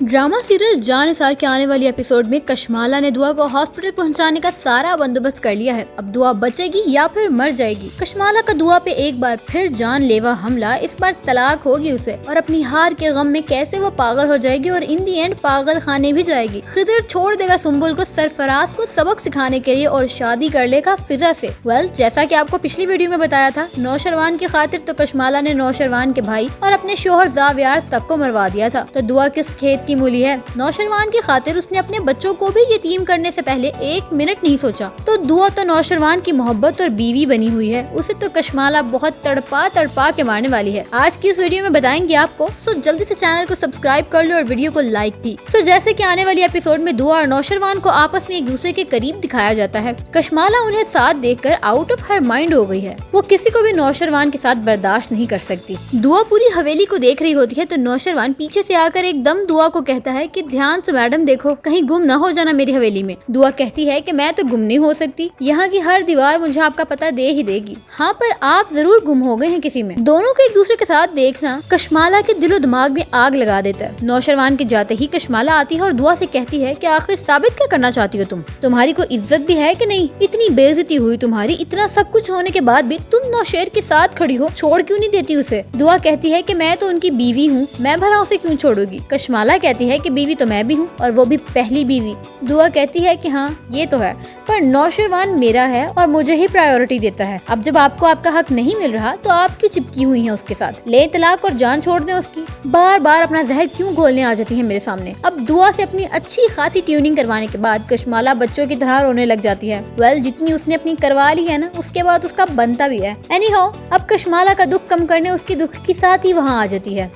Drama serial जान-निसार के आने वाली एपिसोड में कशमाला ने दुआ को हॉस्पिटल पहुंचाने का सारा बंदोबस्त कर लिया है। अब दुआ बचेगी या फिर मर जाएगी। कशमाला का दुआ पे एक बार फिर जानलेवा हमला, इस बार तलाक होगी उसे और अपनी हार के गम में कैसे वो पागल हो जाएगी और इन दी एंड पागल खाने भी जाएगी। खिजर छोड़ देगा सुम्बुल को सरफराज को सबक सिखाने के लिए और शादी कर लेगा फिजा से। जैसा कि आपको पिछली वीडियो में बताया था, नौशरवान की खातिर तो कशमाला ने नौशरवान के भाई और अपने शोहर जावियार तक को मरवा दिया था। तो दुआ किस खेत की मूली है। नौशरवान की खातिर उसने अपने बच्चों को भी यतीम करने से पहले एक मिनट नहीं सोचा। तो दुआ तो नौशरवान की मोहब्बत और बीवी बनी हुई है। उसे तो कशमाला बहुत तड़पा तड़पा के मारने वाली है। आज की इस वीडियो में बताएंगे आपको। सो जल्दी से चैनल को सब्सक्राइब कर लो और वीडियो को लाइक भी। सो जैसे कि आने वाली एपिसोड में दुआ और नौशरवान को आपस में एक दूसरे के करीब दिखाया जाता है। कशमाला उन्हें साथ देखकर आउट ऑफ हर माइंड हो गई है। वो किसी को भी नौशरवान के साथ बर्दाश्त नहीं कर सकती। दुआ पूरी हवेली को देख रही होती है तो नौशरवान पीछे से आकर एकदम दुआ को कहता है कि ध्यान से मैडम देखो, कहीं गुम ना हो जाना मेरी हवेली में। दुआ कहती है कि मैं तो गुम नहीं हो सकती, यहाँ की हर दीवार मुझे आपका पता दे ही देगी। हाँ, पर आप जरूर गुम हो गए हैं किसी में। दोनों को एक दूसरे के साथ देखना कशमाला के दिलो दिमाग में आग लगा देता है। नौशरवान के जाते ही कशमाला आती है और दुआ से कहती है कि आखिर साबित क्या करना चाहती हो तुम? तुम्हारी कोई इज्जत भी है कि नहीं? इतनी बेइज्जती हुई तुम्हारी, इतना सब कुछ होने के बाद भी तुम नौशेर के साथ खड़ी हो, छोड़ क्यों नहीं देती उसे? दुआ कहती है कि मैं तो उनकी बीवी हूँ, मैं भला उसे क्यों छोड़ूंगी? कशमाला कहती है कि बीवी तो मैं भी हूँ और वो भी पहली बीवी। दुआ कहती है कि हाँ ये तो है, पर नौशरवान मेरा है और मुझे ही प्रायोरिटी देता है। अब जब आपको आपका हक नहीं मिल रहा तो आप क्यों चिपकी हुई हैं उसके साथ? ले तलाक और जान छोड़ दें उसकी। बार बार अपना जहर क्यों घोलने आ जाती है मेरे सामने? अब दुआ से अपनी अच्छी खासी ट्यूनिंग करवाने के बाद कशमाला बच्चों की तरह रोने लग जाती है। जितनी उसने अपनी करवा ली है ना, उसके बाद उसका बनता भी है। एनीहाउ, अब कशमाला का दुख कम करने उसकी दुख की साथ ही वहाँ आ जाती है।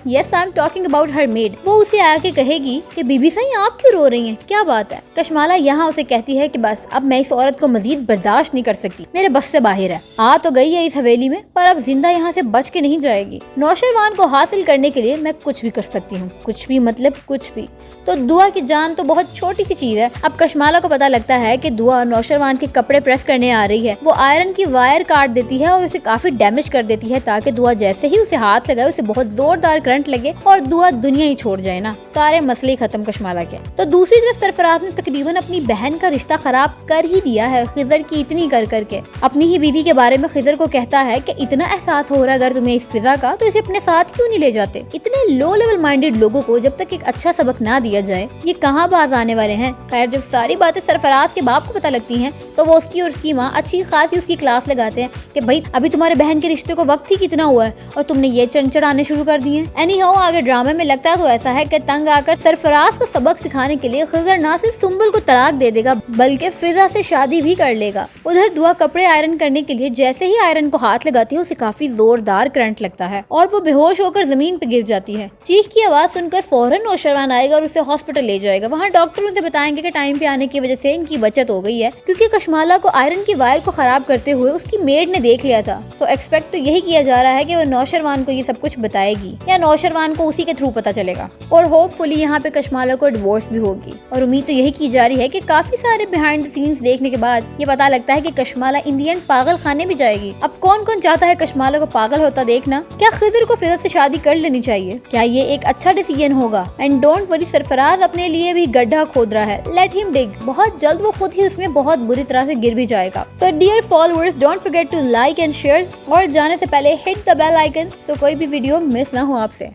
Yes, I am talking about her made. वो उसे आके कहेगी कि बीबी सही आप क्यों रो रही हैं? क्या बात है? कशमाला यहाँ उसे कहती है कि बस अब मैं इस औरत को मजीद बर्दाश्त नहीं कर सकती, मेरे बस से बाहर है। आ तो गई है इस हवेली में, पर अब जिंदा यहाँ से बच के नहीं जाएगी। नौशरवान को हासिल करने के लिए मैं कुछ भी कर सकती हूँ। कुछ भी मतलब कुछ भी। तो दुआ की जान तो बहुत छोटी सी चीज है। अब कशमाला को पता लगता है कि दुआ नौशरवान के कपड़े प्रेस करने आ रही है। वो आयरन की वायर काट देती है और उसे काफी डैमेज कर देती है, ताकि दुआ जैसे ही उसे हाथ लगाए उसे बहुत जोरदार करंट लगे और दुआ दुनिया ही छोड़ जाए ना। सारे मसले खत्म कशमाला के। तो दूसरी तरफ सरफराज ने तकरीबन अपनी बहन का रिश्ता खराब कर ही दिया है, खिजर की इतनी कर करके। अपनी ही बीवी के बारे में खिजर को कहता है कि इतना एहसास हो रहा है अगर तुम्हें इस फिजा का, तो इसे अपने साथ क्यों नहीं ले जाते? इतने लो लेवल माइंडेड लोगों को जब तक एक अच्छा सबक ना दिया जाए, ये कहाँ बाज आने वाले हैं? खैर, जब सारी बातें सरफराज के बाप को पता लगती हैं तो वो उसकी और उसकी माँ अच्छी खासी उसकी क्लास लगाते हैं कि भाई अभी तुम्हारे बहन के रिश्ते को वक्त ही कितना हुआ है और तुमने ये चढ़ाने शुरू कर दिए हैं। एनीहाउ, आगे ड्रामे में लगता तो ऐसा है कि तंग आकर सरफराज को सबक सिखाने के लिए खिजर ना सिर्फ सुम्बुल को तलाक दे देगा बल्कि फिजा से शादी भी कर लेगा। उधर दुआ कपड़े आयरन करने के लिए जैसे ही आयरन को हाथ लगाती है उसे काफी जोरदार करंट लगता है और वो बेहोश होकर जमीन पे गिर जाती है। चीख की आवाज सुनकर फौरन नौशरवान आएगा और उसे हॉस्पिटल ले जाएगा। वहाँ डॉक्टर उसे बताएंगे कि टाइम पे आने की वजह से इनकी बचत हो गई है, क्योंकि कशमाला को आयरन की वायर को खराब करते हुए उसकी मेड ने देख लिया था। तो एक्सपेक्ट तो यही किया जा रहा है कि वो नौशरवान को ये सब कुछ बताएगी या नौशरवान को उसी के थ्रू पता चलेगा और होपफुली यहाँ पे कशमाला को डिवोर्स भी होगी। और उम्मीद तो यही की जा रही है कि काफी सारे बिहाइंड द सीन्स देखने के बाद ये पता लगता है कि कशमाला इन दी एंड पागल खाने भी जाएगी। अब कौन कौन चाहता है कशमाला को पागल होता देखना? क्या खिजर को फिजा से शादी कर लेनी चाहिए? क्या ये एक अच्छा डिसीजन होगा? एंड डोंट वरी, सरफराज अपने लिए भी गड्ढा खोद रहा है। लेट हिम डिग। बहुत जल्द वो खुद ही उसमें बहुत बुरी तरह से गिर भी जाएगा। So dear followers, don't forget to like and share और जाने से पहले हिट द बेल आइकन तो कोई भी वीडियो मिस ना हो आपसे।